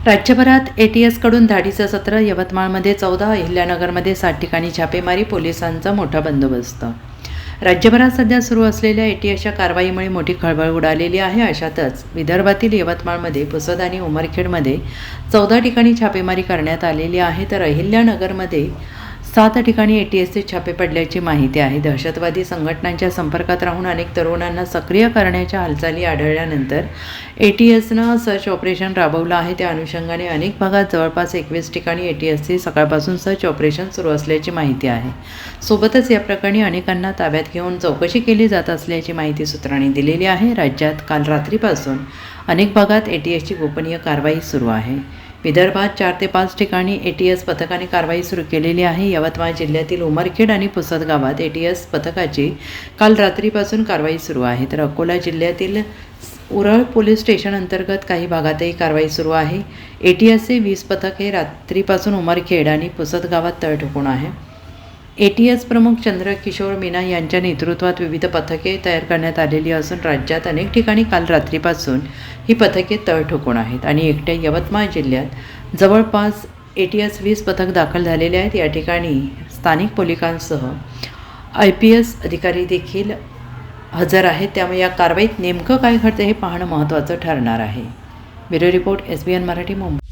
राज्यभरात ATSकडून धाडीचं सत्र. यवतमाळमध्ये 14, अहिल्यानगरमध्ये 60 ठिकाणी छापेमारी, पोलिसांचा मोठा बंदोबस्त. राज्यभरात सध्या सुरू असलेल्या ATSच्या कारवाईमुळे मोठी खळबळ उडालेली आहे. अशातच विदर्भातील यवतमाळमध्ये पुसद आणि उमरखेडमध्ये 14 ठिकाणी छापेमारी करण्यात आलेली आहे, तर अहिल्यानगरमध्ये 7 ठिकाणी ATSचे छापे पडल्याची माहिती आहे. दहशतवादी संघटनांच्या संपर्कात राहून अनेक तरुणांना सक्रिय करण्याच्या हालचाली आढळल्यानंतर ATSनं सर्च ऑपरेशन राबवलं आहे. त्या अनुषंगाने अनेक भागात जवळपास 21 ठिकाणी ATSचे सकाळपासून सर्च ऑपरेशन सुरू असल्याची माहिती आहे. सोबतच या प्रकरणी अनेकांना ताब्यात घेऊन चौकशी केली जात असल्याची माहिती सूत्रांनी दिलेली आहे. राज्यात काल रात्रीपासून अनेक भागात ATSची गोपनीय कारवाई सुरू आहे. विदर्भात 4 ते 5 ठिकाणी ATS पथकाने कारवाई सुरू केलेली आहे. यवतमाळ जिल्ह्यातील उमरखेड आणि पुसद गावात ATS पथकाची काल रात्रीपासून कारवाई सुरू आहे, तर अकोला जिल्ह्यातील उरळ पोलीस स्टेशन अंतर्गत काही भागातही कारवाई सुरू आहे. ATSचे 20 पथक हे रात्रीपासून उमरखेड आणि पुसद गावात तळ ठोकून आहे. ATS प्रमुख चंद्रकिशोर मीना यांच्या नेतृत्वात विविध पथके तयार करण्यात आलेली असून राज्यात अनेक ठिकाणी काल रात्रीपासून ही पथके तळ ठोकून आहेत आणि एकट्या यवतमाळ जिल्ह्यात जवळपास ATS 20 पथक दाखल झालेले आहेत. या ठिकाणी स्थानिक पोलिसांसह IPS अधिकारी देखील हजर आहेत. त्यामुळे या कारवाईत नेमकं काय घडतं हे पाहणं महत्त्वाचं ठरणार आहे. Bureau report SBN Marathi, Mumbai.